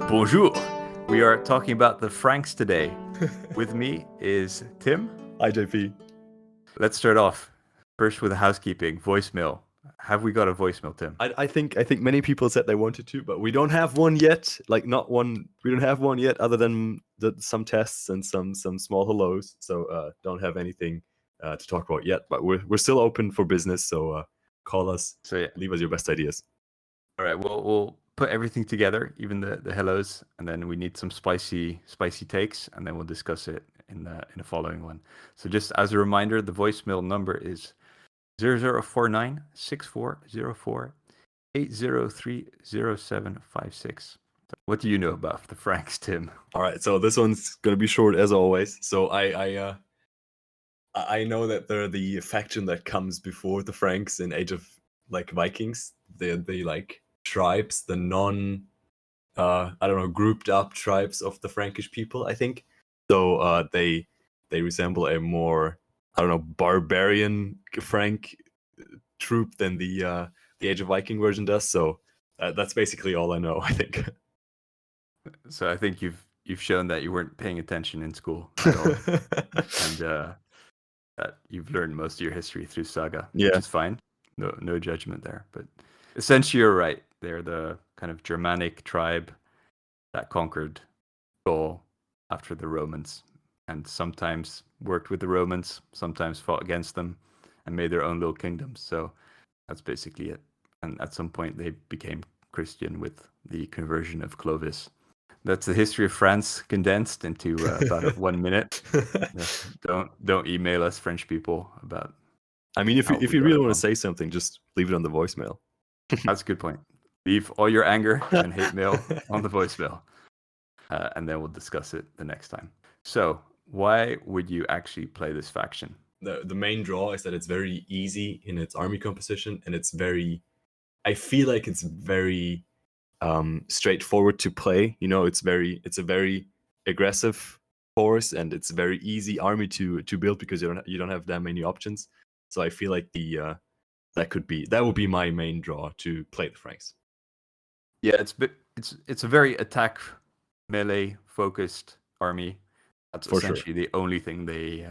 Bonjour. We are talking about the Franks today. With me is Tim. Hi, JP. Let's start off first with the housekeeping voicemail. Have we got a voicemail, Tim? I think many people said they wanted to, but we don't have one yet. We don't have one yet, other than some tests and some small hellos. So don't have anything to talk about yet. But we're still open for business. So call us. So yeah. Leave us your best ideas. All right. We'll put everything together, even the hellos, and then we need some spicy takes, and then we'll discuss it in the following one. So just as a reminder, the voicemail number is 0049 6404 8030756. What do you know about the Franks, Tim? All right, so this one's gonna be short as always. So I know that they're the faction that comes before the Franks in Age of Vikings. They're like tribes, the grouped up tribes of the Frankish people, I think. So they resemble a more barbarian Frank troop than the Age of Viking version does. So that's basically all I know, I think. So I think you've shown that you weren't paying attention in school at all, and that you've learned most of your history through Saga, which is fine. No judgment there. But essentially, you're right. They're the kind of Germanic tribe that conquered Gaul after the Romans, and sometimes worked with the Romans, sometimes fought against them, and made their own little kingdoms. So that's basically it. And at some point, they became Christian with the conversion of Clovis. That's the history of France condensed into about 1 minute. Don't email us, French people, about. I mean, if you really want to say something, just leave it on the voicemail. That's a good point. Leave all your anger and hate mail on the voicemail, and then we'll discuss it the next time. So, why would you actually play this faction? The main draw is that it's very easy in its army composition, and I feel like it's very straightforward to play. You know, it's a very aggressive force, and it's a very easy army to build because you don't have that many options. So I feel like that would be my main draw to play the Franks. Yeah, it's a very attack melee focused army. That's For essentially the only thing they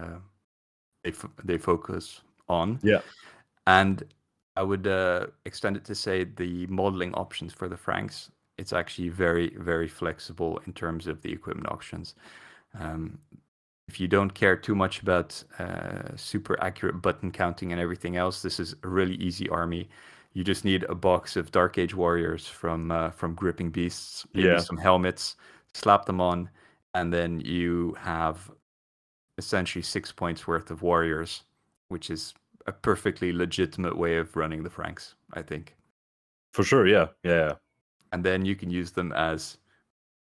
focus on. Yeah, and I would extend it to say the modeling options for the Franks. It's actually very, very flexible in terms of the equipment options. If you don't care too much about super accurate button counting and everything else, this is a really easy army. You just need a box of Dark Age warriors from Gripping Beasts, maybe some helmets, slap them on, and then you have essentially 6 points worth of warriors, which is a perfectly legitimate way of running the Franks, I think. For sure, yeah. And then you can use them as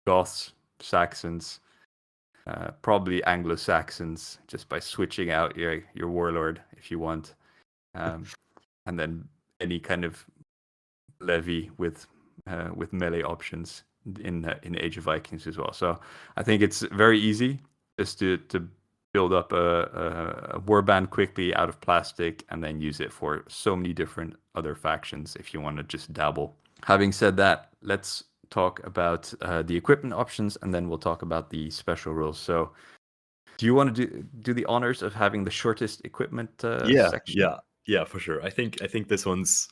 Goths, Saxons, probably Anglo-Saxons, just by switching out your warlord if you want, and then any kind of levy with melee options in Age of Vikings as well. So I think it's very easy just to build up a warband quickly out of plastic and then use it for so many different other factions if you want to just dabble. Having said that, let's talk about the equipment options, and then we'll talk about the special rules. So do you want to do the honors of having the shortest equipment section? Yeah, for sure. I think this one's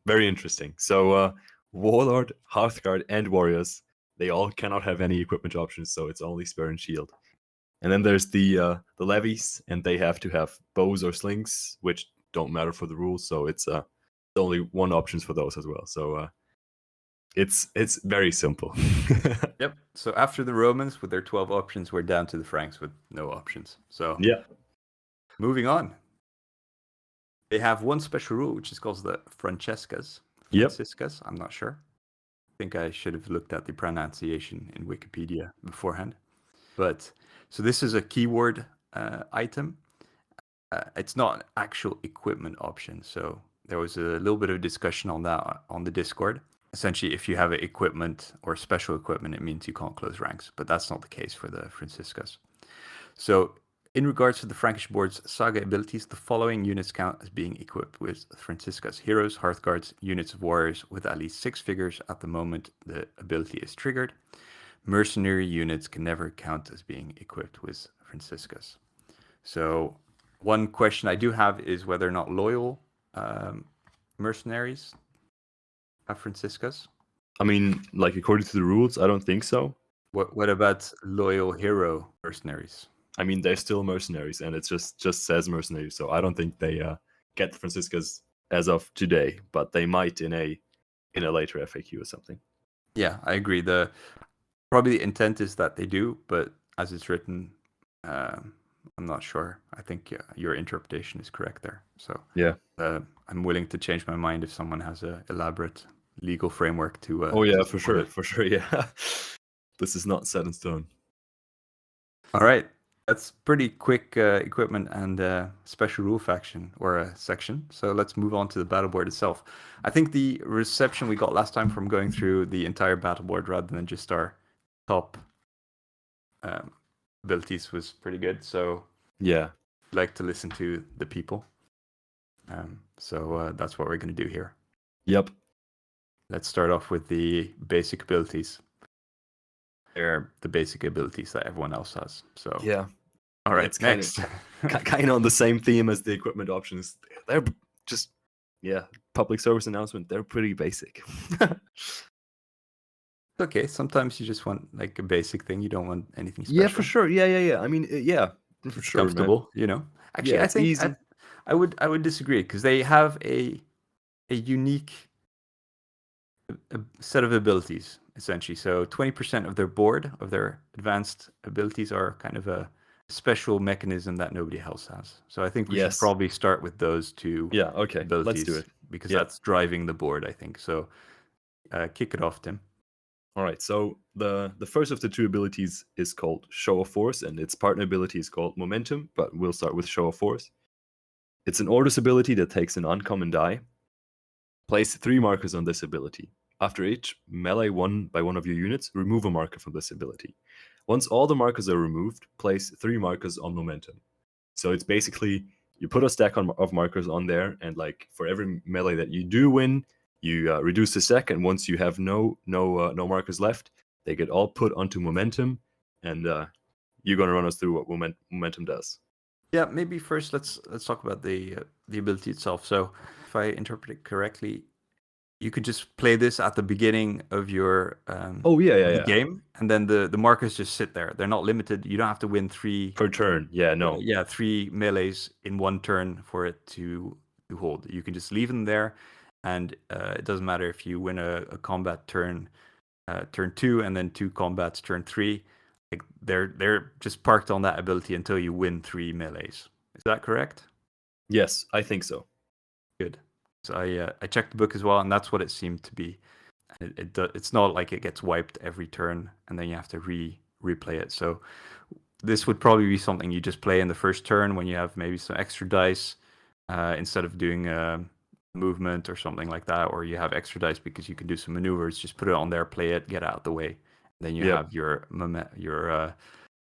very interesting. So Warlord, Hearthguard, and Warriors, they all cannot have any equipment options, so it's only Spear and Shield. And then there's the levies, and they have to have bows or slings, which don't matter for the rules. So it's only one option for those as well. So it's very simple. Yep. So after the Romans with their 12 options, we're down to the Franks with no options. So yeah. Moving on. They have one special rule, which is called the Franciscas. Yep. Franciscas, I'm not sure. I think I should have looked at the pronunciation in Wikipedia beforehand. But so this is a keyword item. It's not an actual equipment option. So there was a little bit of discussion on that on the Discord. Essentially, if you have an equipment or special equipment, it means you can't close ranks. But that's not the case for the Franciscas. So In regards to the Frankish board's Saga abilities, the following units count as being equipped with Francisca's heroes, Hearthguards, units of warriors with at least 6 figures at the moment the ability is triggered. Mercenary units can never count as being equipped with Francisca's. So one question I do have is whether or not loyal mercenaries have Francisca's. I mean, like according to the rules, I don't think so. What about loyal hero mercenaries? I mean, they're still mercenaries, and it just says mercenaries. So I don't think they get Francisca's as of today, but they might in a later FAQ or something. Yeah, I agree. Probably the intent is that they do, but as it's written, I'm not sure. I think your interpretation is correct there. So yeah, I'm willing to change my mind if someone has a elaborate legal framework to. Oh yeah, for sure. Yeah, this is not set in stone. All right, that's pretty quick equipment and special rule faction or section. So let's move on to the battle board itself. I think the reception we got last time from going through the entire battle board rather than just our top abilities was pretty good. So yeah, I'd like to listen to the people. So that's what we're going to do here. Yep. Let's start off with the basic abilities. They're the basic abilities that everyone else has. So yeah. All right, it's next. Kind of on the same theme as the equipment options. They're just public service announcement. They're pretty basic. Okay, sometimes you just want like a basic thing. You don't want anything special. Yeah, for sure. Yeah. I mean, yeah, for it's sure, comfortable, man. Actually, yeah, I think easy. I would disagree because they have a unique set of abilities essentially. So 20% of their board of their advanced abilities are kind of a special mechanism that nobody else has. So I think we should probably start with those two. Yeah. Okay. Abilities Let's do it because that's driving the board, I think. So kick it off, Tim. All right. So the first of the two abilities is called Show of Force, and its partner ability is called Momentum. But we'll start with Show of Force. It's an Orders ability that takes an uncommon die. Place 3 markers on this ability. After each melee won by one of your units, remove a marker from this ability. Once all the markers are removed, place 3 markers on Momentum. So it's basically you put a stack of markers on there, and like for every melee that you do win, you reduce the stack, and once you have no markers left, they get all put onto Momentum, and you're gonna run us through what Momentum does. Yeah, maybe first let's talk about the ability itself. So if I interpret it correctly, you could just play this at the beginning of your game, and then the markers just sit there. They're not limited. You don't have to win 3 per turn. Yeah, no. 3 melees in one turn for it to hold. You can just leave them there, and it doesn't matter if you win a combat turn 2 and then 2 combats turn 3. Like they're just parked on that ability until you win 3 melees. Is that correct? Yes, I think so. Good. So I checked the book as well, and that's what it seemed to be. It's not like it gets wiped every turn and then you have to replay it. So this would probably be something you just play in the first turn when you have maybe some extra dice instead of doing movement or something like that, or you have extra dice because you can do some maneuvers. Just put it on there, play it, get out of the way. Then you have your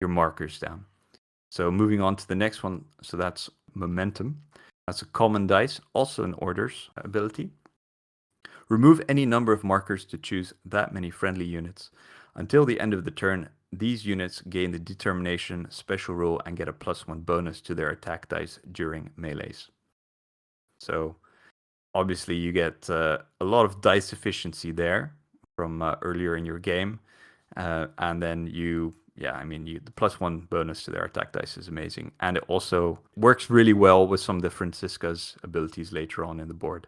markers down. So moving on to the next one. So that's Momentum. That's a common dice, also an Orders ability. Remove any number of markers to choose that many friendly units. Until the end of the turn, these units gain the Determination special rule and get a +1 bonus to their attack dice during melees. So obviously you get a lot of dice efficiency there from earlier in your game. And then the +1 bonus to their attack dice is amazing. And it also works really well with some of the Francisca's abilities later on in the board,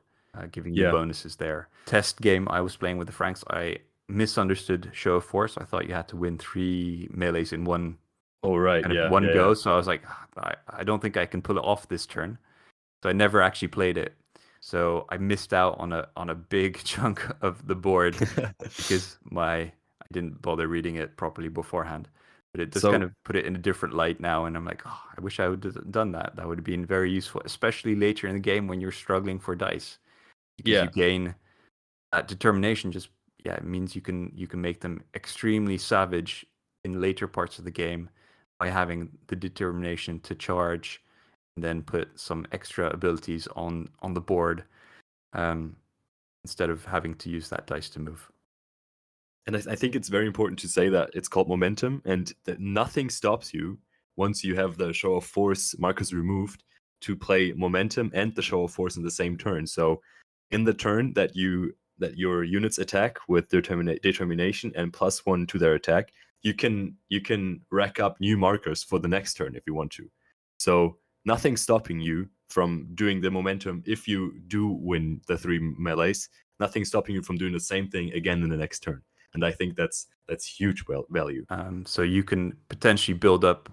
giving you bonuses there. Test game I was playing with the Franks, I misunderstood Show of Force. I thought you had to win 3 melees in one go. So I was like, I don't think I can pull it off this turn. So I never actually played it. So I missed out on a big chunk of the board because I didn't bother reading it properly beforehand. But it just kind of put it in a different light now, and I'm like, I wish I would have done that. That would have been very useful, especially later in the game when you're struggling for dice. Because you gain that determination. It means you can make them extremely savage in later parts of the game, by having the determination to charge and then put some extra abilities on the board, instead of having to use that dice to move. And I think it's very important to say that it's called momentum, and that nothing stops you once you have the show of force markers removed to play momentum and the show of force in the same turn. So in the turn that your units attack with determination and +1 to their attack, you can rack up new markers for the next turn if you want to. So nothing's stopping you from doing the momentum if you do win the 3 melees. Nothing's stopping you from doing the same thing again in the next turn. And I think that's huge value. So you can potentially build up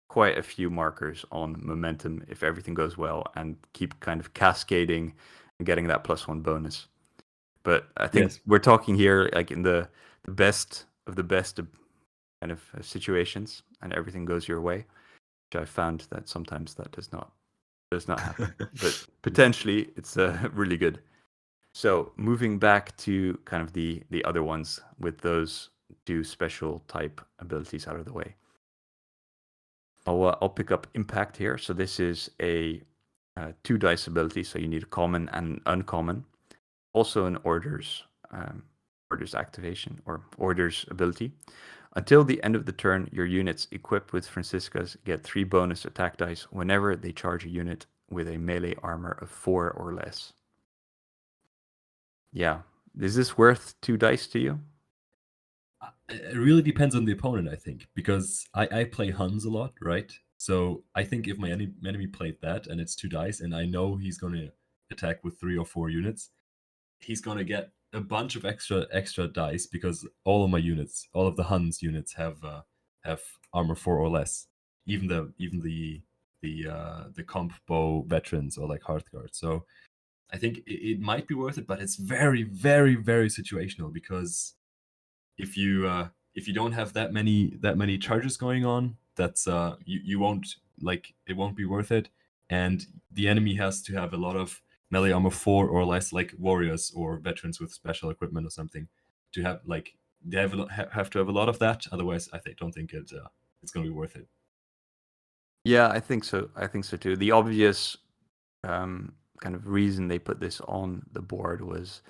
quite a few markers on momentum if everything goes well, and keep kind of cascading and getting that +1 bonus. But I think we're talking here like in the best of the best kind of situations, and everything goes your way, which I found that sometimes that does not happen. But potentially it's really good. So moving back to kind of the other ones with those 2 special type abilities out of the way. I'll pick up impact here. So this is a 2 dice ability. So you need a common and uncommon. Also an orders activation or orders ability. Until the end of the turn, your units equipped with Francisca's get 3 bonus attack dice whenever they charge a unit with a melee armor of 4 or less. Yeah. Is this worth 2 dice to you? It really depends on the opponent, I think, because I play Huns a lot, right? So I think if my enemy played that and it's 2 dice, and I know he's going to attack with 3 or 4 units, he's going to get a bunch of extra dice, because all of my units, all of the Huns units have armor 4 or less, even the comp bow veterans or like Hearthguard. So I think it might be worth it, but it's very, very, very situational, because if you don't have that many charges going on, that's you won't, like, it won't be worth it. And the enemy has to have a lot of melee armor 4 or less, like warriors or veterans with special equipment or something, to have, like, they have to have a lot of that. Otherwise, don't think it's going to be worth it. Yeah, I think so. I think so too. The obvious kind of reason they put this on the board was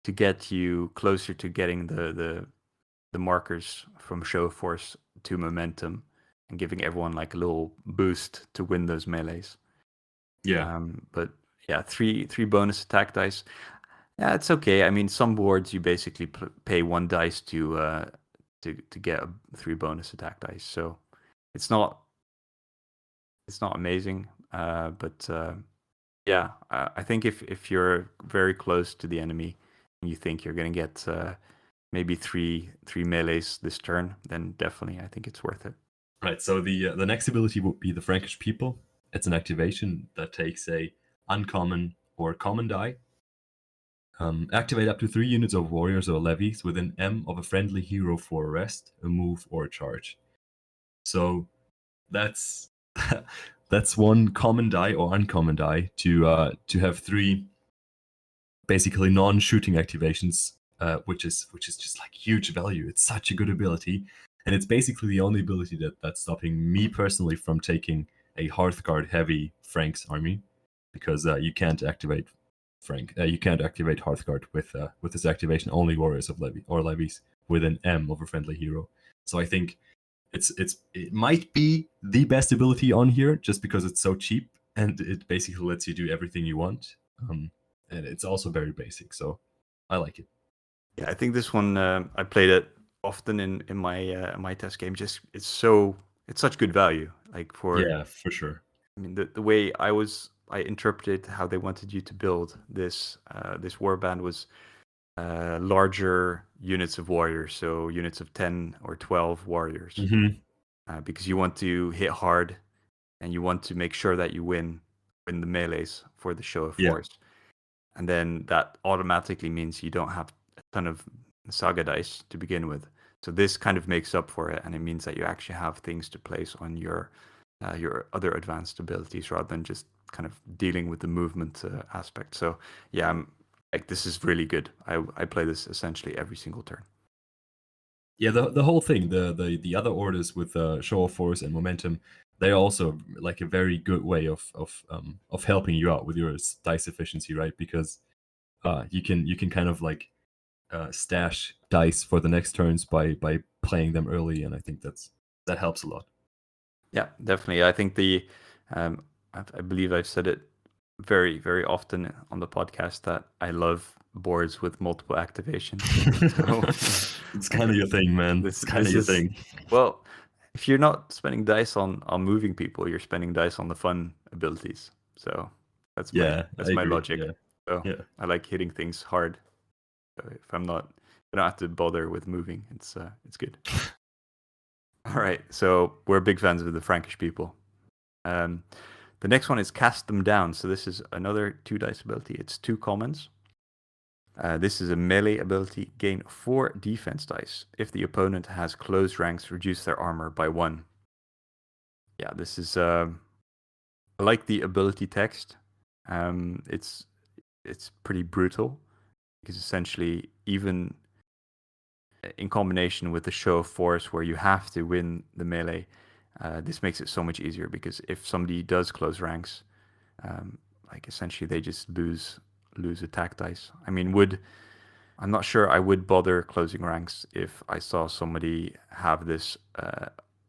to get you closer to getting the markers from show force to momentum, and giving everyone like a little boost to win those melees. Yeah. But yeah, three bonus attack dice. Yeah, it's okay. I mean, some boards you basically pay 1 dice to get 3 bonus attack dice. So it's not amazing. But yeah, I think if you're very close to the enemy and you think you're gonna get maybe three melees this turn, then definitely I think it's worth it. Right. So the next ability would be the Frankish People. It's an activation that takes a uncommon or common die. Activate up to 3 units of warriors or levies within M of a friendly hero for a rest, a move, or a charge. So that's that's 1 common die or uncommon die to have 3 basically non-shooting activations, which is just like huge value. It's such a good ability, and it's basically the only ability that's stopping me personally from taking a Hearthguard heavy Frank's army, because you can't activate you can't activate Hearthguard with this activation. Only warriors of levies with an M of a friendly hero. So I think it might be the best ability on here, just because it's so cheap and it basically lets you do everything you want. And it's also very basic, so I like it. Yeah, I think this one I played it often in my test game. Just it's such good value. Like for sure. I mean the way I interpreted how they wanted you to build this warband was larger units of warriors, so units of 10 or 12 warriors, because you want to hit hard and you want to make sure that you win the melees for the show of force. And then that automatically means you don't have a ton of Saga dice to begin with. So this kind of makes up for it, and it means that you actually have things to place on your other advanced abilities, rather than just kind of dealing with the movement aspect. So yeah, this is really good. I play this essentially every single turn. Yeah, the whole thing, the other orders with show of force and momentum, they're also like a very good way of helping you out with your dice efficiency, right? Because you can kind of like stash dice for the next turns by playing them early, and I think that helps a lot. Yeah, definitely. I think I believe I've said it very, very often on the podcast that I love boards with multiple activations. So It's kind of your thing, man. this It's kind of your thing. well, if you're not spending dice on moving people, you're spending dice on the fun abilities. So that's Yeah, I my agree. logic. Yeah, So yeah. I like hitting things hard. So if I don't have to bother with moving. It's good. All right, so we're big fans of the Frankish people. The next one is Cast Them Down. So this is another 2 dice ability. It's 2 commons. This is a melee ability. Gain 4 defense dice. If the opponent has close ranks, reduce their armor by 1. Yeah, this is I like the ability text. It's pretty brutal because essentially, even in combination with the show of force where you have to win the melee, this makes it so much easier because if somebody does close ranks, like essentially they just lose attack dice. I mean, I'm not sure I would bother closing ranks if I saw somebody have this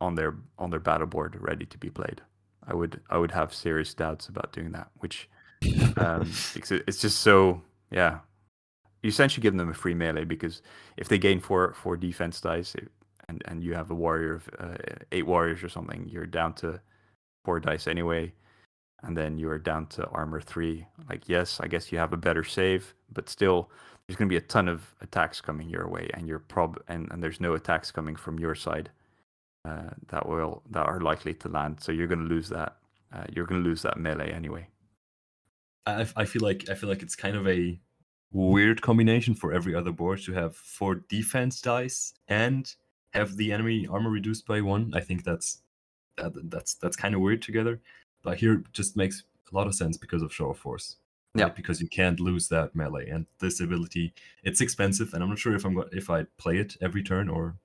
on their battle board ready to be played. I would have serious doubts about doing that, which because it's just so, yeah. You essentially give them a free melee because if they gain four defense dice and you have a warrior of 8 warriors or something, you're down to 4 dice anyway, and then you're down to armor 3. Like, yes, I guess you have a better save, but still there's going to be a ton of attacks coming your way, and and there's no attacks coming from your side that are likely to land. So you're going to lose that. You're going to lose that melee anyway. I feel like it's kind of a weird combination for every other board to have 4 defense dice and have the enemy armor reduced by 1. I think that's kind of weird together. But here it just makes a lot of sense because of show of force. Right? Yeah. Because you can't lose that melee, and this ability, it's expensive, and I'm not sure if I play it every turn or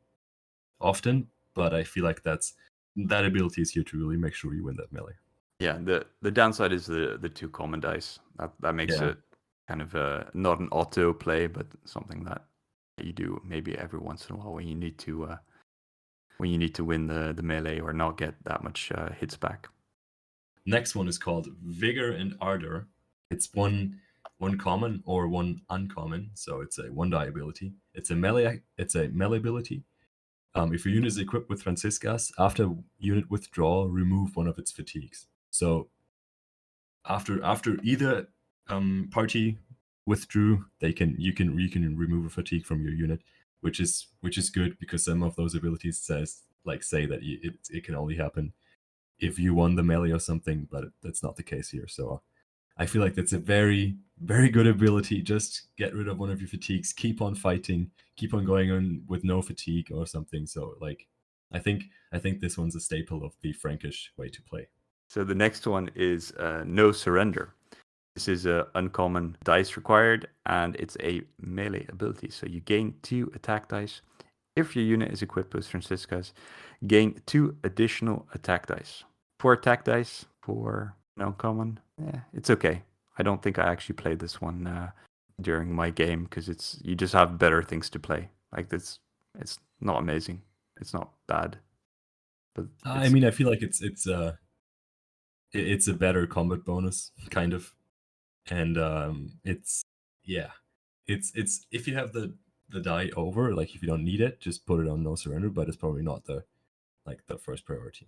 often, but I feel like that ability is here to really make sure you win that melee. Yeah, the downside is the 2 common dice. That makes it kind of not an auto play, but something that you do maybe every once in a while when you need to win the melee or not get that much hits back. Next one is called Vigor and Ardor. It's one common or 1 uncommon, so it's a 1 die ability. It's a melee ability. If your unit is equipped with Franciscas, after unit withdrawal, remove 1 of its fatigues. So after either party withdrew, you can remove a fatigue from your unit, which is good because some of those abilities say that it can only happen if you won the melee or something, but that's not the case here. So I feel like that's a very, very good ability. Just get rid of 1 of your fatigues, keep on fighting, keep on going on with no fatigue or something. So like, I think this one's a staple of the Frankish way to play. So the next one is No Surrender. This is a uncommon dice required, and it's a melee ability. So you gain 2 attack dice. If your unit is equipped with Franciscas, gain 2 additional attack dice. 4 attack dice for an uncommon. It's okay. I don't think I actually played this one during my game because you just have better things to play. Like this, it's not amazing. It's not bad. But I mean, I feel like it's a better combat bonus, kind of, and it's if you have the die over, like if you don't need it, just put it on No Surrender, but it's probably not the first priority.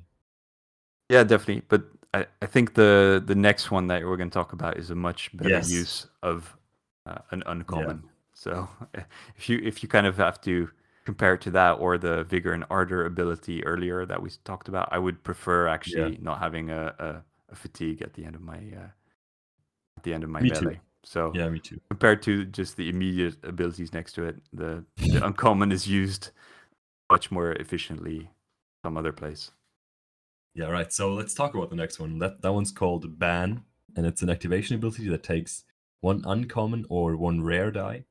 Yeah, definitely. But I think the next one that we're going to talk about is a much better use of an uncommon. Yeah. So if you kind of have to compare it to that or the Vigor and Ardor ability earlier that we talked about, I would prefer actually not having a fatigue at the end of my Me melee. Too. So yeah, me too. Compared to just the immediate abilities next to it, the uncommon is used much more efficiently some other place. Yeah, right. So let's talk about the next one. That one's called Ban, and it's an activation ability that takes 1 uncommon or 1 rare die.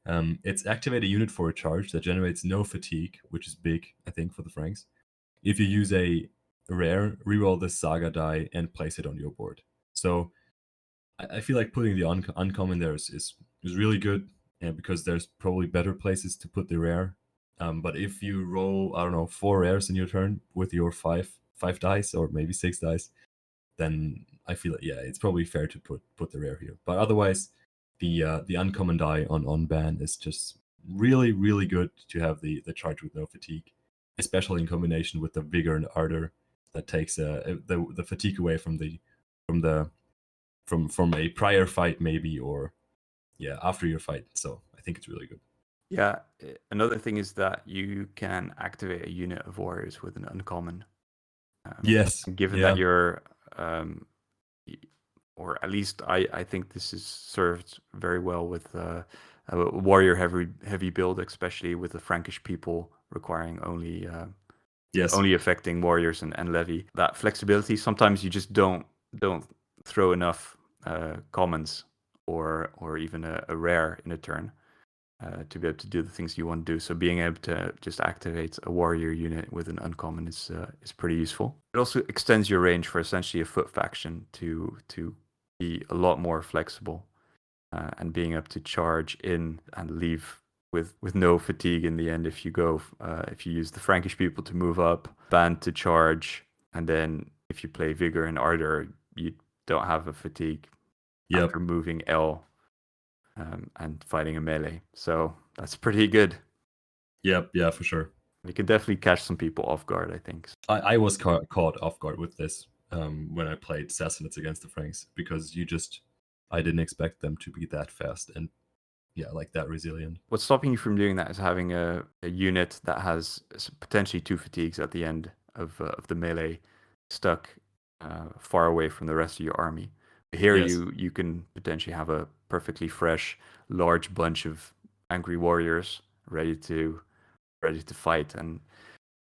It's activate a unit for a charge that generates no fatigue, which is big, I think, for the Franks. If you use a rare, reroll this Saga die and place it on your board. So I feel like putting the uncommon there is really good, because there's probably better places to put the rare. But if you roll, I don't know, 4 rares in your turn with your five dice or maybe 6 dice, then I feel like, yeah, it's probably fair to put the rare here. But otherwise, the uncommon die on ban is just really, really good to have the charge with no fatigue, especially in combination with the vigor and ardor that takes the fatigue away from a prior fight maybe, or yeah, after your fight. So I think it's really good. Yeah, another thing is that you can activate a unit of warriors with an uncommon. Yes, Given yeah. that you're, or at least I think this is served very well with a warrior heavy build, especially with the Frankish people requiring only Yes. only affecting warriors and levy. That flexibility, sometimes you just don't throw enough commons or even a rare in a turn to be able to do the things you want to do. So being able to just activate a warrior unit with an uncommon is pretty useful. It also extends your range for essentially a foot faction to be a lot more flexible and being able to charge in and leave with no fatigue in the end. If you use the Frankish people to move up, band to charge, and then if you play vigor and ardor, you don't have a fatigue after moving L and fighting a melee. So that's pretty good. Yep, yeah, for sure. You can definitely catch some people off guard, I think. I was caught off guard with this when I played Sassanids against the Franks, because I didn't expect them to be that fast and like that resilient. What's stopping you from doing that is having a unit that has potentially 2 fatigues at the end of the melee stuck far away from the rest of your army. Here you can potentially have a perfectly fresh, large bunch of angry warriors ready to fight, and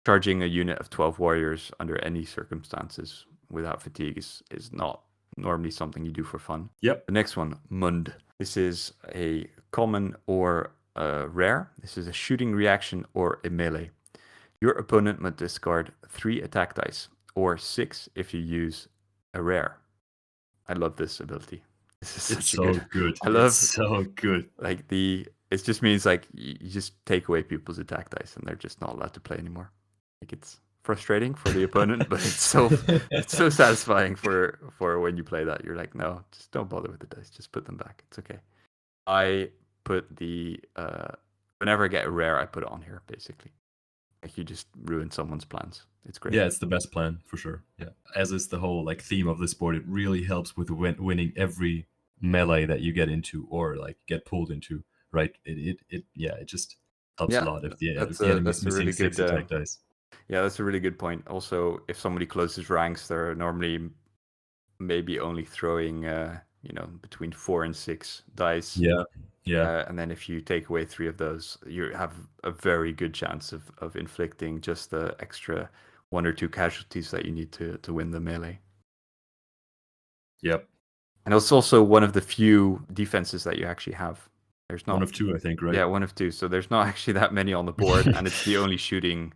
charging a unit of 12 warriors under any circumstances without fatigue is not normally something you do for fun. Yep. The next one, Mund. This is a common or rare. This is a shooting reaction or a melee. Your opponent must discard 3 attack dice, or 6 if you use a rare. I love this ability. This is It's so good. I love it's so good. Like it just means like you just take away people's attack dice and they're just not allowed to play anymore. Like it's frustrating for the opponent, but it's so satisfying for when you play that. You're like, no, just don't bother with the dice. Just put them back. It's okay. I put the whenever I get a rare, I put it on here basically. Like you just ruin someone's plans. It's great. Yeah, it's the best plan for sure. Yeah, as is the whole like theme of the sport. It really helps with winning every melee that you get into or like get pulled into. Right? It just helps a lot if the enemy is missing 6 attack dice. Yeah, that's a really good point. Also, if somebody closes ranks, they're normally maybe only throwing between 4 and 6 dice. Yeah. And then if you take away 3 of those, you have a very good chance of inflicting just the extra 1 or 2 casualties that you need to win the melee. Yep. And it's also one of the few defenses that you actually have. There's not 1 of 2, I think, right? Yeah, 1 of 2. So there's not actually that many on the board, and it's the only shooting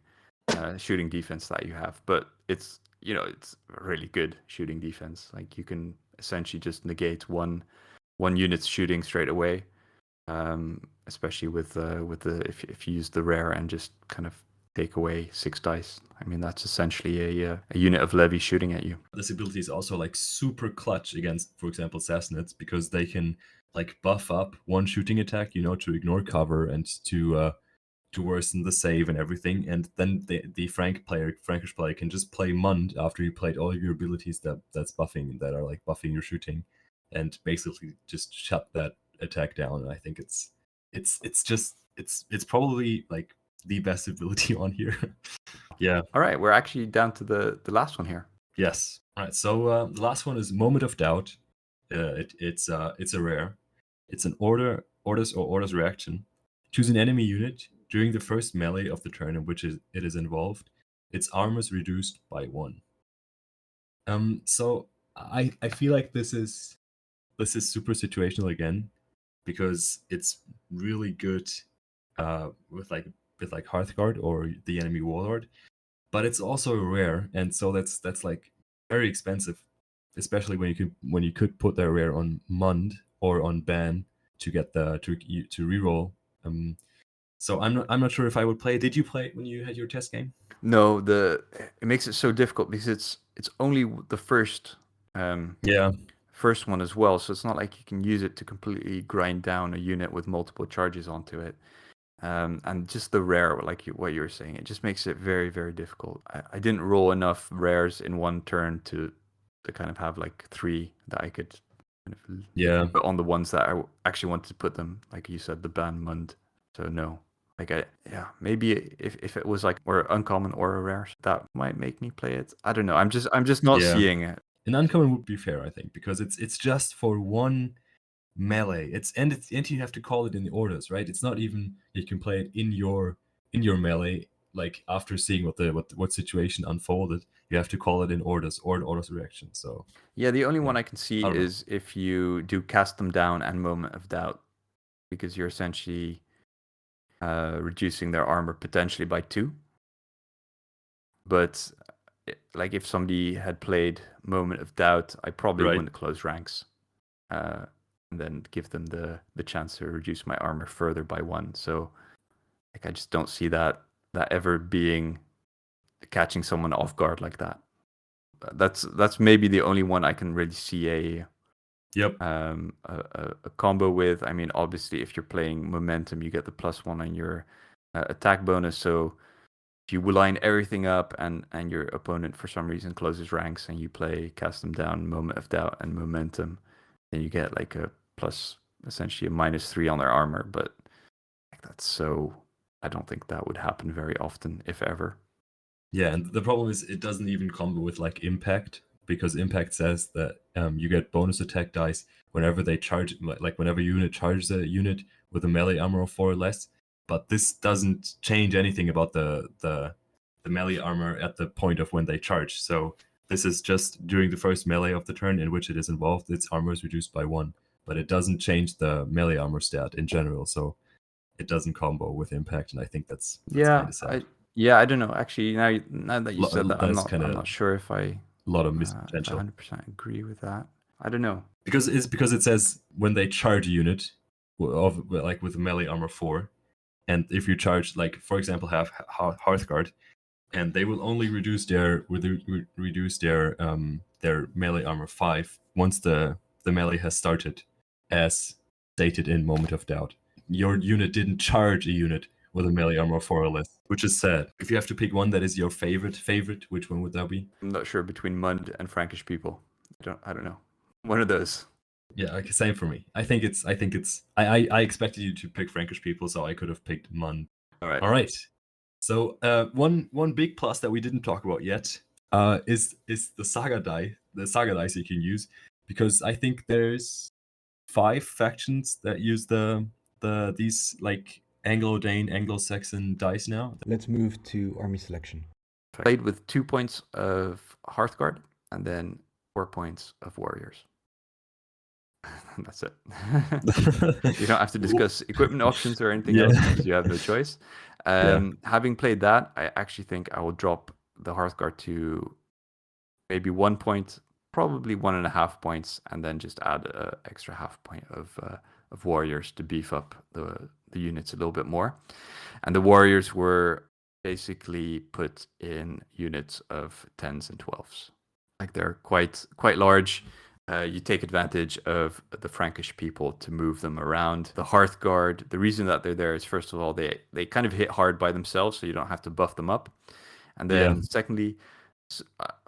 defense that you have. But it's it's a really good shooting defense. Like you can essentially just negate one unit's shooting straight away. Especially with the if you use the rare and just kind of take away 6 dice. I mean, that's essentially a unit of levy shooting at you. This ability is also like super clutch against, for example, Sassanids, because they can like buff up 1 shooting attack, to ignore cover and to worsen the save and everything. And then the Frankish player can just play Mund after you played all of your abilities that are like buffing your shooting, and basically just shut that attack down. And I think it's probably like the best ability on here. Yeah. All right, we're actually down to the last one here. Yes. All right. So the last one is Moment of Doubt. It's a rare. It's an orders reaction. Choose an enemy unit during the first melee of the turn in which it is involved. Its armor is reduced by 1. So I feel like this is super situational again, because it's really good with Hearthguard or the enemy warlord, but it's also rare, and so that's like very expensive, especially when you could put that rare on Mund or on Ban to get to reroll. So I'm not sure if I would play it. Did you play it when you had your test game? No, it makes it so difficult because it's only the first Yeah. first one as well, so it's not like you can use it to completely grind down a unit with multiple charges onto it. And just the rare, like what you were saying, it just makes it very, very difficult. I didn't roll enough rares in one turn to kind of have like 3 that I could kind of put on the ones that I actually wanted to put them, like you said, the Ban Mund. So no. Like maybe if it was like or uncommon or a rare, that might make me play it. I don't know. I'm just not seeing it. An uncommon would be fair, I think, because it's just for one melee. And you have to call it in the orders, right? It's not even you can play it in your melee, like after seeing what situation unfolded. You have to call it in orders or an orders reaction. So yeah, the only one I can see I don't know. is if you do cast them down and moment of doubt, because you're essentially reducing their armor potentially by 2. But like if somebody had played Moment of Doubt, I probably wouldn't close ranks, and then give them the chance to reduce my armor further by 1. So like I just don't see that ever being catching someone off guard like that. That's maybe the only one I can really see a combo with. I mean, obviously, if you're playing Momentum, you get the +1 on your attack bonus. So if you line everything up and your opponent for some reason closes ranks and you play Cast Them Down, Moment of Doubt, and Momentum, then you get like a essentially a -3 on their armor. But like that's so, I don't think that would happen very often, if ever. Yeah, and the problem is it doesn't even combo with like Impact, because Impact says that you get bonus attack dice whenever they charge, like whenever a unit charges a unit with a melee armor of 4 or less. But this doesn't change anything about the melee armor at the point of when they charge. So this is just during the first melee of the turn in which it is involved, its armor is reduced by 1, but it doesn't change the melee armor stat in general. So it doesn't combo with Impact, and I think that's kind of sad. I don't know. Actually, now that you said that, I'm not sure if I a lot of missed potential. 100% agree with that. I don't know. Because it says when they charge a unit of like with melee armor 4, and if you charge, like for example, have Hearthguard, and they will only reduce their melee armor 5 once the melee has started, as stated in Moment of Doubt. Your unit didn't charge a unit with a melee armor 4 or less, which is sad. If you have to pick one that is your favorite, which one would that be? I'm not sure between Mund and Frankish People. I don't know. One of those. Yeah, okay, same for me. I expected you to pick Frankish People, so I could have picked Mund. All right. So one big plus that we didn't talk about yet is the Saga die, the Saga dice you can use, because I think there's 5 factions that use these like Anglo-Dane, Anglo-Saxon dice now. Let's move to army selection. Played with 2 points of Hearthguard and then 4 points of Warriors. That's it. You don't have to discuss equipment options or anything else because you have no choice. Having played that, I actually think I will drop the Hearthguard to maybe 1 point, probably 1.5 points, and then just add an extra half point of Warriors to beef up the units a little bit more. And the Warriors were basically put in units of 10s and 12s. Like they're quite large. You take advantage of the Frankish people to move them around. The Hearthguard, the reason that they're there is, first of all, they kind of hit hard by themselves, so you don't have to buff them up. And then secondly,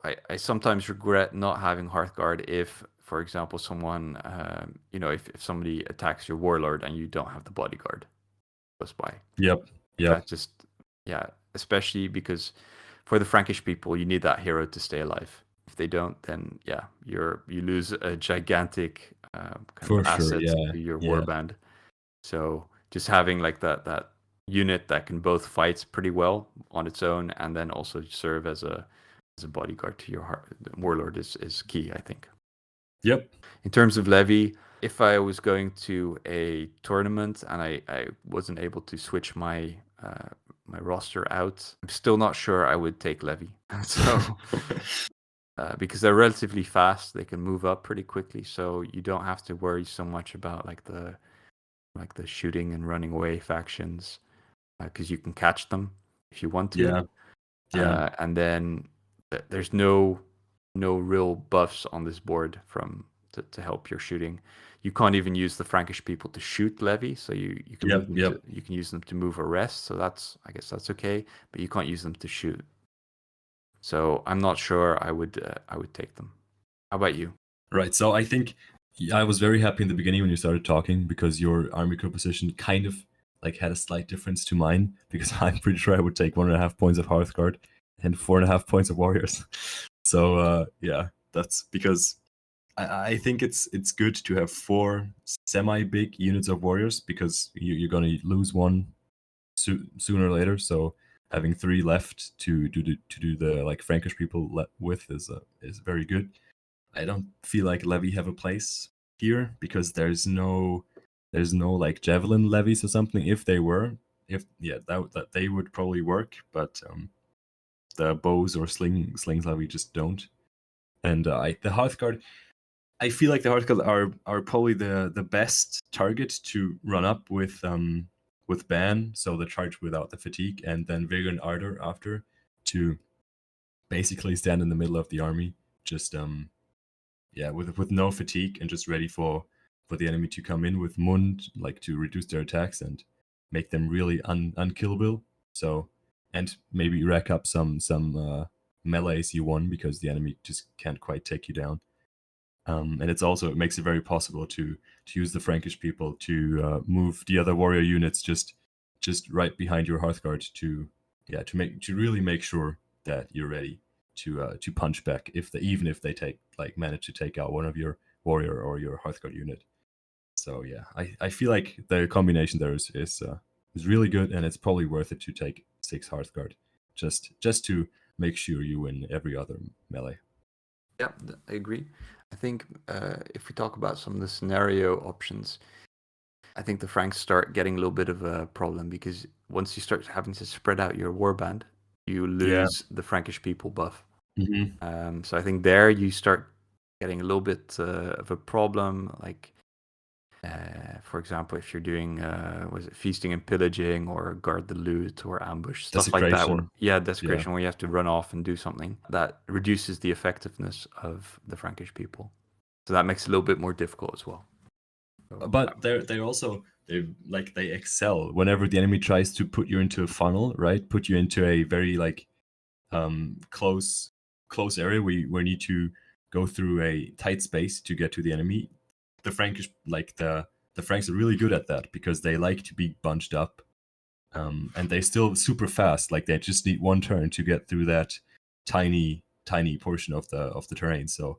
I sometimes regret not having Hearthguard if, for example, someone, if somebody attacks your warlord and you don't have the bodyguard close by. Yep. That's just, especially because for the Frankish people, you need that hero to stay alive. If they don't, then you lose a gigantic asset to your warband. So just having like that unit that can both fight pretty well on its own and then also serve as a bodyguard to your warlord is key, I think. Yep. In terms of levy, if I was going to a tournament and I wasn't able to switch my my roster out, I'm still not sure I would take Levy. So because they're relatively fast, they can move up pretty quickly, so you don't have to worry so much about like the shooting and running away factions, because you can catch them if you want to. Yeah. Yeah. And then there's no real buffs on this board to help your shooting. You can't even use the Frankish people to shoot Levy, so you can Yep, move them yep. you can use them to move or rest. So I guess that's okay, but you can't use them to shoot. So I'm not sure I would take them. How about you? Right. So I think I was very happy in the beginning when you started talking because your army composition kind of like had a slight difference to mine because I'm pretty sure I would take 1.5 points of Hearthguard and 4.5 points of Warriors. So yeah, that's because I think it's good to have 4 semi-big units of Warriors because you're gonna lose one sooner or later. So having 3 left to do the like Frankish people with is very good. I don't feel like Levy have a place here because there's no like javelin levies or something. If they were, that they would probably work, but the bows or slings levy just don't. And the Hearthguard, I feel like the Hearthguard are probably the best target to run up with Ban, so the charge without the fatigue, and then Vigor and Ardor after to basically stand in the middle of the army, just with no fatigue and just ready for the enemy to come in with Mund, like to reduce their attacks and make them really unkillable. So, and maybe rack up some melees you won because the enemy just can't quite take you down. And it makes it very possible to use the Frankish people to move the other warrior units just right behind your Hearthguard to really make sure that you're ready to punch back even if they manage to take out one of your warrior or your Hearthguard unit. So yeah, I feel like the combination there is really good, and it's probably worth it to take 6 Hearthguard just to make sure you win every other melee. Yeah, I agree. I think if we talk about some of the scenario options, I think the Franks start getting a little bit of a problem because once you start having to spread out your warband, you lose the Frankish people buff. Mm-hmm. So I think there you start getting a little bit of a problem. Like, for example, if you're doing was it feasting and pillaging or guard the loot or ambush stuff like that, or desecration, where you have to run off and do something that reduces the effectiveness of the Frankish people. So that makes it a little bit more difficult as well. So, but they excel whenever the enemy tries to put you into a funnel, right? Put you into a very close area where you need to go through a tight space to get to the enemy. The Frankish, the Franks are really good at that because they like to be bunched up, and they still super fast. Like they just need one turn to get through that tiny portion of the terrain. So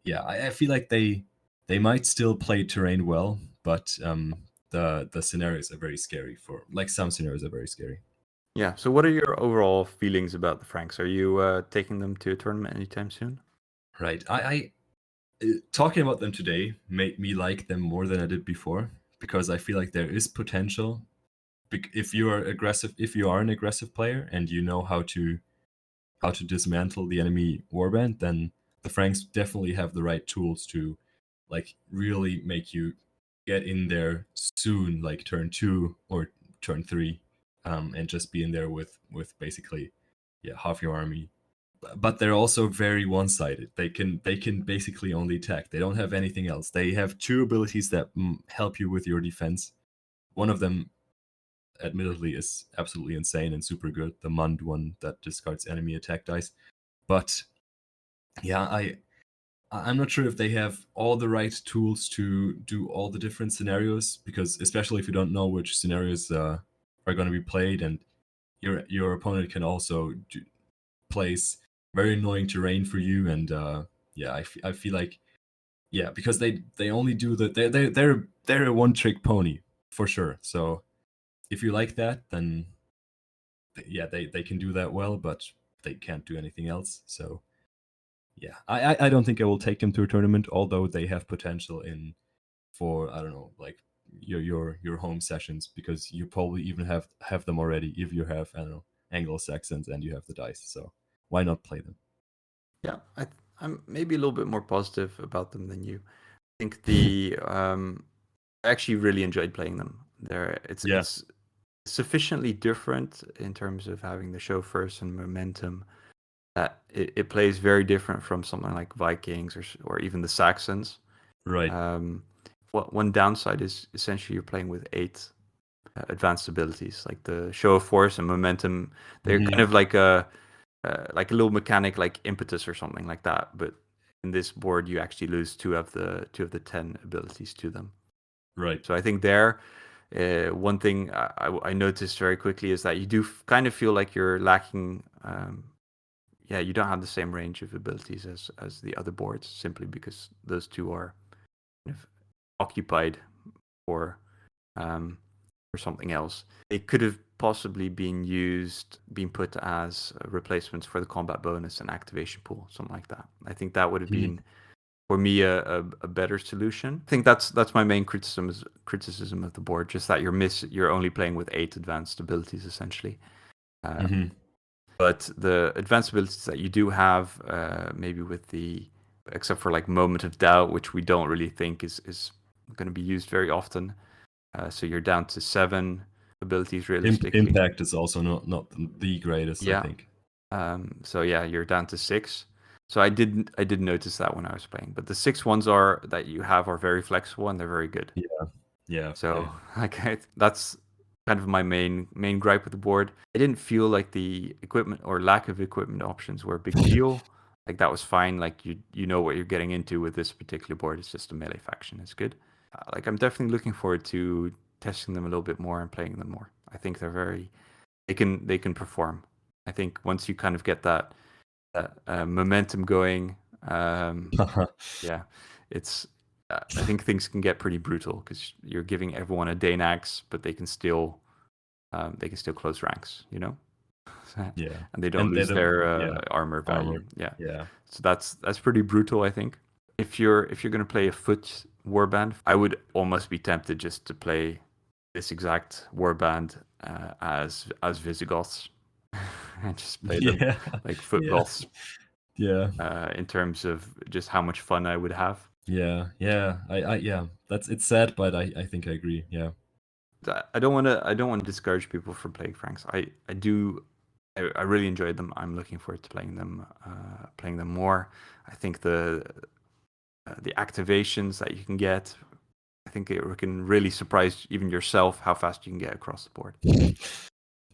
yeah, I feel like they might still play terrain well, but the scenarios are very scary some scenarios are very scary. yeah. So what are your overall feelings about the Franks? Are you taking them to a tournament anytime soon? Right. I talking about them today made me like them more than I did before because I feel like there is potential. If you are an aggressive player and you know how to dismantle the enemy warband, then the Franks definitely have the right tools to really make you get in there soon, like turn 2 or turn 3, and just be in there with basically half your army. But they're also very one-sided. They can basically only attack. They don't have anything else. They have 2 abilities that help you with your defense. One of them, admittedly, is absolutely insane and super good. The Mund one that discards enemy attack dice. But yeah, I'm not sure if they have all the right tools to do all the different scenarios, because especially if you don't know which scenarios are going to be played, and your opponent can also place very annoying terrain for you, and I feel like because they only do they're a one-trick pony for sure. So if you like that, then they can do that well, but they can't do anything else. So yeah, I don't think I will take them to a tournament, although they have potential in for I don't know, like your home sessions, because you probably even have them already if you have, I don't know, Anglo-Saxons and you have the dice. So why not play them? Yeah, I'm maybe a little bit more positive about them than you. I think the I actually really enjoyed playing them. Yeah. It's sufficiently different in terms of having the show first and momentum that it plays very different from something like Vikings or even the Saxons. Right. One downside is essentially you're playing with 8 advanced abilities, like the show of force and momentum. They're kind of like a little mechanic, like impetus or something like that. But in this board, you actually lose two of the 10 abilities to them. Right. So I think one thing I noticed very quickly is that you do kind of feel like you're lacking. You don't have the same range of abilities as the other boards, simply because those two are kind of occupied for something else. They could have possibly been put as replacements for the combat bonus and activation pool, something like that. I think that would have been, for me, a better solution. I think that's my main criticism of the board, just that you're only playing with 8 advanced abilities essentially. But the advanced abilities that you do have, maybe except for like Moment of Doubt, which we don't really think is going to be used very often. So you're down to 7 abilities realistically. Impact is also not the greatest, I think. So yeah, you're down to 6. So I did notice that when I was playing. But the 6 ones that you have are very flexible and they're very good. Yeah. So that's kind of my main gripe with the board. I didn't feel like the equipment or lack of equipment options were a big deal. Like that was fine. Like you know what you're getting into with this particular board. It's just a melee faction. It's good. Like I'm definitely looking forward to testing them a little bit more and playing them more. I think they can perform. I think once you kind of get that momentum going, it's I think things can get pretty brutal because you're giving everyone a Danax, but they can still close ranks, you know. Yeah, and they don't lose their armor value. Yeah. So that's pretty brutal, I think. If you're gonna play a foot warband, I would almost be tempted just to play this exact warband as Visigoths and just play them like foot Goths. Yeah. In terms of just how much fun I would have. Yeah. It's sad, but I think I agree. Yeah. I don't want to discourage people from playing Franks. I really enjoyed them. I'm looking forward to playing them more. I think the activations that you can get, I think it can really surprise even yourself how fast you can get across the board.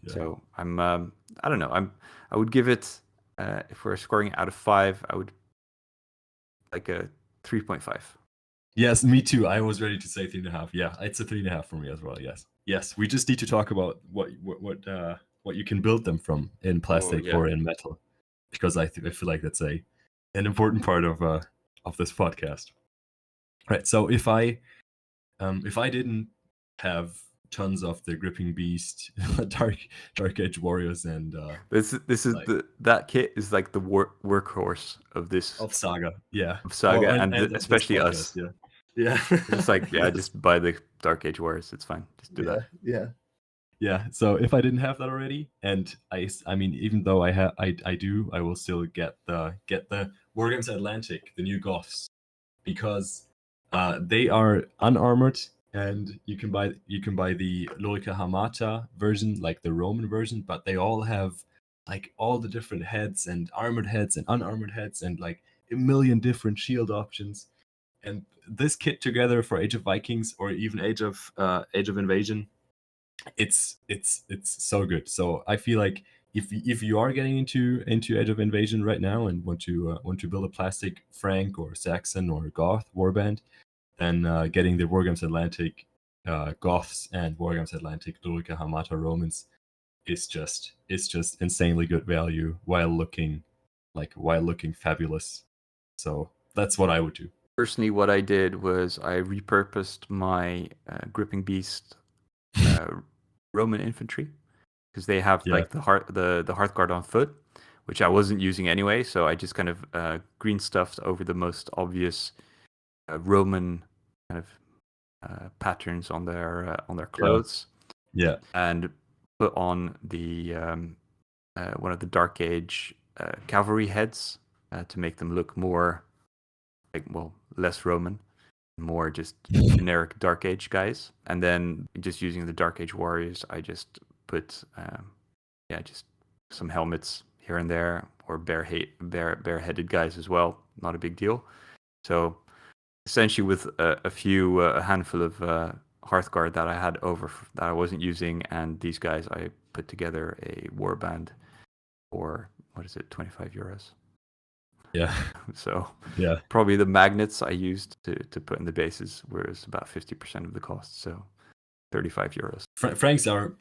So I'm I don't know. I would give it, if we're scoring out of 5, I would like a 3.5. Yes, me too. I was ready to say 3.5. Yeah, it's a 3.5 for me as well. Yes. We just need to talk about what you can build them from in plastic or in metal, because I feel like that's an important part of this podcast. Right. So if I didn't have tons of the Gripping Beast, Dark Age Warriors, and this is like, that kit is like the workhorse of Saga, of Saga, and especially us. Yeah. It's like just buy the Dark Age Warriors. It's fine. Just do that. Yeah. So if I didn't have that already, and I mean, even though I do, I will still get the Wargames Atlantic, the new Goths, because they are unarmored. And you can buy the Lorica Hamata version, like the Roman version, but they all have like all the different heads and armored heads and unarmored heads and like a million different shield options. And this kit together for Age of Vikings or even Age of Invasion, it's so good. So I feel like if you are getting into Age of Invasion right now and want to build a plastic Frank or Saxon or Goth warband, then getting the Wargames Atlantic Goths and Wargames Atlantic Lurica Hamata Romans is just insanely good value while looking fabulous. So that's what I would do. Personally, what I did was I repurposed my Gripping Beast Roman infantry, because they have like the Hearthguard on foot, which I wasn't using anyway. So I just kind of green stuffed over the most obvious Roman kind of patterns on their clothes, Yeah. and put on the one of the Dark Age cavalry heads to make them look more less Roman, more just generic Dark Age guys. And then just using the Dark Age warriors, I just put just some helmets here and there, or bare-headed guys as well. Not a big deal. So essentially, with a handful of Hearthguard that I had over that I wasn't using, and these guys, I put together a warband for 25 euros. Yeah. So Yeah. probably the magnets I used to put in the bases was about 50% of the cost. So 35 euros. Franks are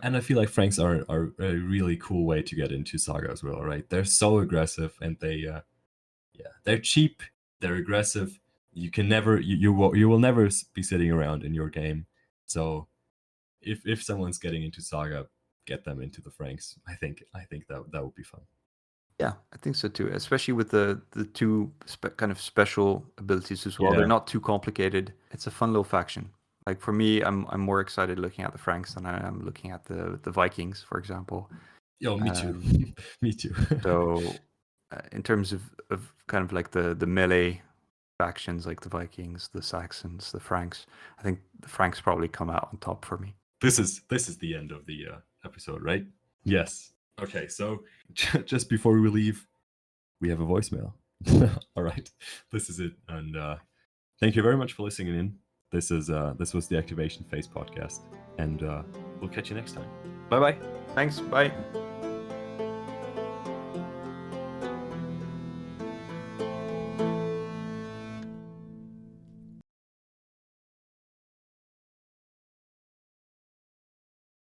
and I feel like Franks are a really cool way to get into Saga as well, right? They're so aggressive, and they're cheap, they're aggressive. You can never you will never be sitting around in your game. So if someone's getting into Saga, get them into the Franks. I think that would be fun. Yeah, I think so too. Especially with the two kind of special abilities as well. Yeah. They're not too complicated. It's a fun little faction. Like for me, I'm more excited looking at the Franks than I am looking at the Vikings, for example. Yo, me too. Me too. So in terms of kind of like the melee factions, like the Vikings, the Saxons, the Franks, I think the Franks probably come out on top for me. This is the end of the episode, right? Yes. Okay, so just before we leave, we have a voicemail. All right, this is it, and thank you very much for listening in. This was the Activation Phase podcast, and we'll catch you next time. Bye bye. Thanks. Bye.